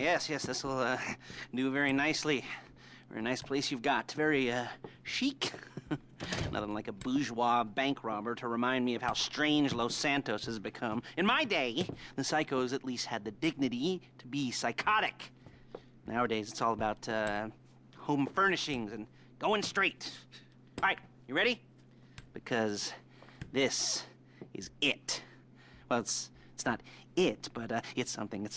yes, this'll do very nicely. Very nice place you've got. Very chic. Nothing like a bourgeois bank robber to remind me of how strange Los Santos has become. In my day, the psychos at least had the dignity to be psychotic. Nowadays, it's all about home furnishings and going straight. All right, you ready? Because this is it. Well, it's not it, but it's something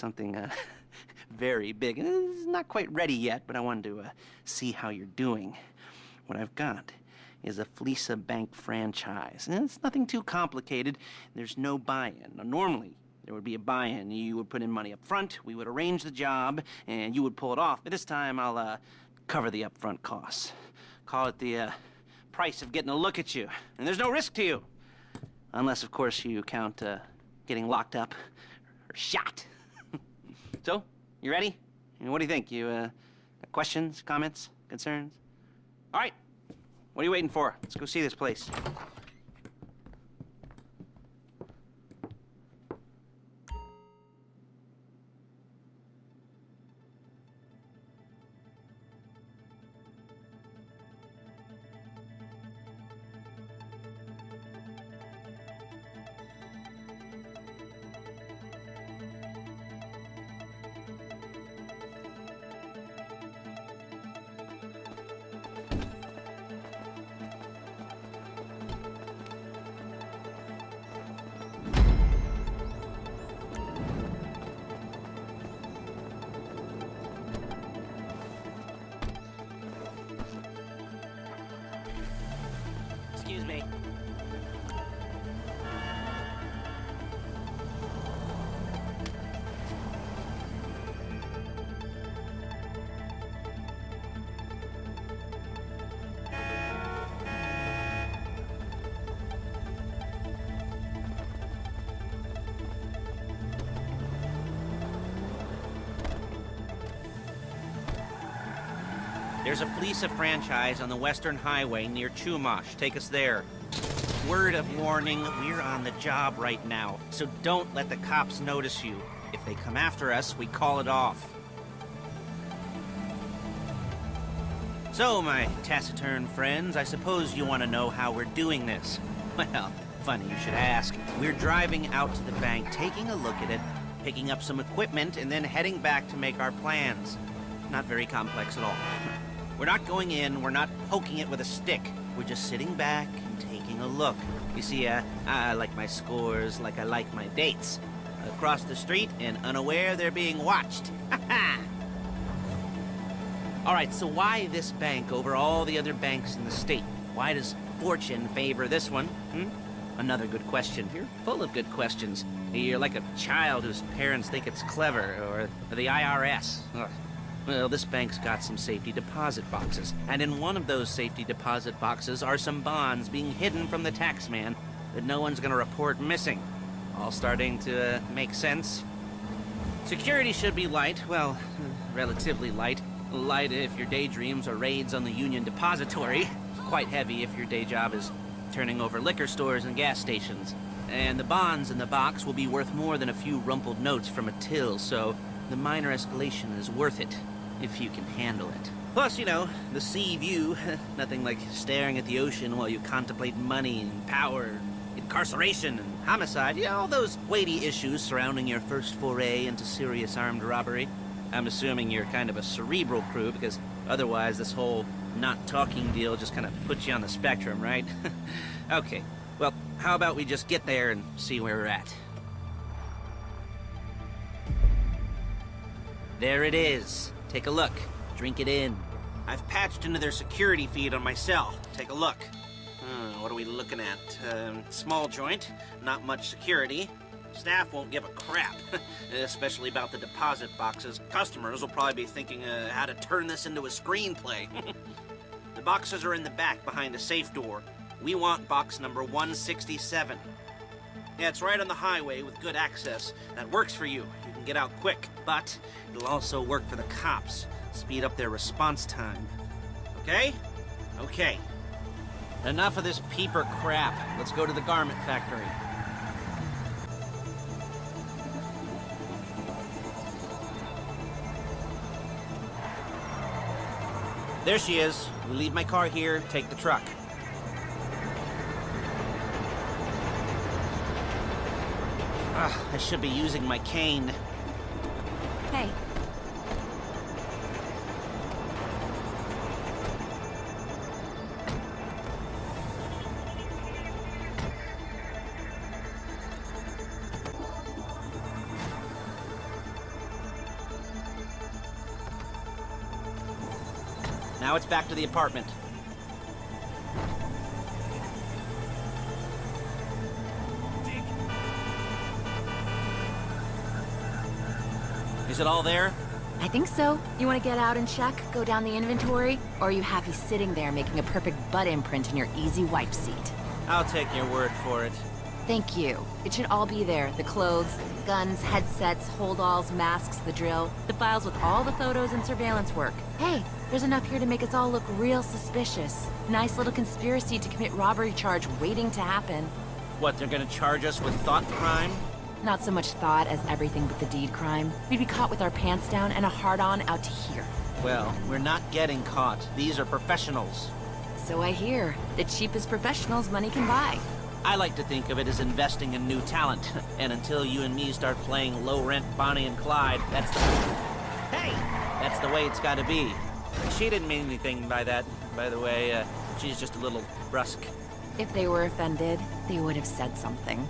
very big. It's not quite ready yet, but I wanted to see how you're doing. What I've got is a FLEECA bank franchise. And it's nothing too complicated. There's no buy-in. Now, normally, there would be a buy-in. You would put in money up front, we would arrange the job, and you would pull it off. But this time, I'll cover the upfront costs. Call it the price of getting a look at you. And there's no risk to you. Unless, of course, you count getting locked up or shot. So, you ready? What do you think? You got questions, comments, concerns? All right. What are you waiting for? Let's go see this place. Excuse me. There's a FLEECA franchise on the Western Highway near Chumash. Take us there. Word of warning, we're on the job right now, so don't let the cops notice you. If they come after us, we call it off. So, my taciturn friends, I suppose you want to know how we're doing this. Well, funny you should ask. We're driving out to the bank, taking a look at it, picking up some equipment, and then heading back to make our plans. Not very complex at all. We're not going in, we're not poking it with a stick. We're just sitting back and taking a look. You see, I like my scores like I like my dates. Across the street and unaware they're being watched. All right, so why this bank over all the other banks in the state? Why does fortune favor this one? Another good question. You're full of good questions. You're like a child whose parents think it's clever, or the IRS. Ugh. Well, this bank's got some safety deposit boxes, and in one of those safety deposit boxes are some bonds being hidden from the tax man that no one's gonna report missing. All starting to make sense? Security should be light, well, relatively light. Light if your daydreams are raids on the Union Depository. Quite heavy if your day job is turning over liquor stores and gas stations. And the bonds in the box will be worth more than a few rumpled notes from a till, so the minor escalation is worth it. If you can handle it. Plus, you know, the sea view. Nothing like staring at the ocean while you contemplate money and power, incarceration and homicide. You know, all those weighty issues surrounding your first foray into serious armed robbery. I'm assuming you're kind of a cerebral crew, because otherwise this whole not talking deal just kind of puts you on the spectrum, right? Okay, well, how about we just get there and see where we're at? There it is. Take a look. Drink it in. I've patched into their security feed on my cell. Take a look. What are we looking at? Small joint, not much security. Staff won't give a crap, especially about the deposit boxes. Customers will probably be thinking how to turn this into a screenplay. The boxes are in the back behind a safe door. We want box number 167. Yeah, it's right on the highway with good access. That works for you. You can get out quick, but it'll also work for the cops. Speed up their response time. Okay? Okay. Enough of this peeper crap. Let's go to the garment factory. There she is. We leave my car here, take the truck. I should be using my cane. Hey. Now it's back to the apartment. Is it all there? I think so. You want to get out and check? Go down the inventory? Or are you happy sitting there making a perfect butt imprint in your easy wipe seat? I'll take your word for it. Thank you. It should all be there. The clothes, guns, headsets, holdalls, masks, the drill. The files with all the photos and surveillance work. Hey, there's enough here to make us all look real suspicious. Nice little conspiracy to commit robbery charge waiting to happen. What, they're gonna charge us with thought crime? Not so much thought as everything but the deed crime. We'd be caught with our pants down and a hard-on out to here. Well, we're not getting caught. These are professionals. So I hear. The cheapest professionals money can buy. I like to think of it as investing in new talent. And until you and me start playing low-rent Bonnie and Clyde, that's the... Hey! That's the way it's gotta be. She didn't mean anything by that, by the way. She's just a little brusque. If they were offended, they would have said something.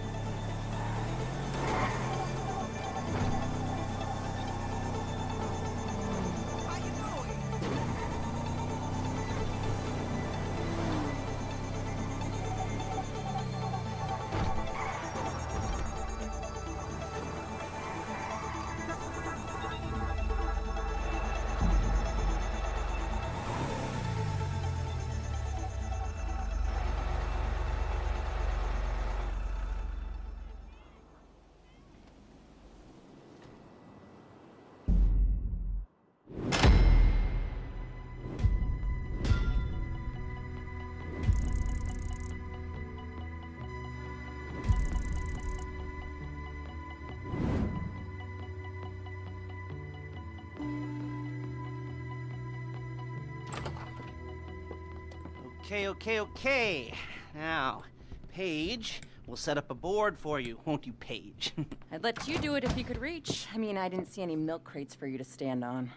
Okay. Now, Paige, we'll set up a board for you, won't you, Paige? I'd let you do it if you could reach. I mean, I didn't see any milk crates for you to stand on.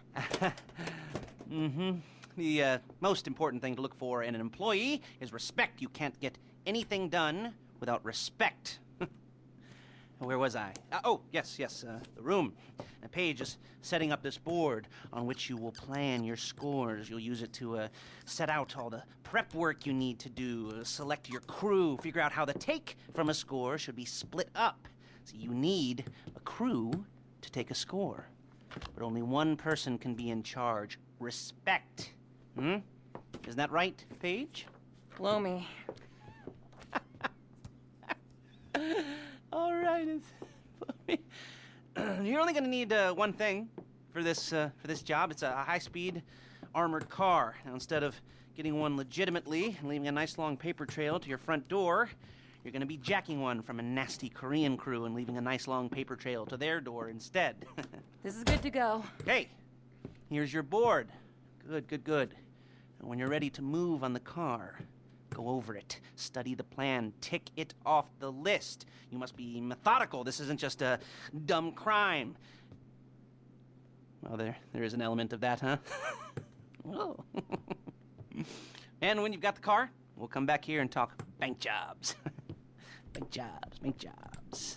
The most important thing to look for in an employee is respect. You can't get anything done without respect. Where was I? Yes, the room. Now, Paige is setting up this board on which you will plan your scores. You'll use it to set out all the prep work you need to do, select your crew, figure out how the take from a score should be split up. So you need a crew to take a score. But only one person can be in charge. Respect. Isn't that right, Paige? Blow me. All right, you're only going to need one thing for this job. It's a high-speed armored car. Now, instead of getting one legitimately and leaving a nice long paper trail to your front door, you're going to be jacking one from a nasty Korean crew and leaving a nice long paper trail to their door instead. This is good to go. Okay, here's your board. Good. And when you're ready to move on the car, go over it, study the plan, tick it off the list. You must be methodical. This isn't just a dumb crime. Well, there is an element of that, huh? Oh. And when you've got the car, we'll come back here and talk bank jobs. Bank jobs.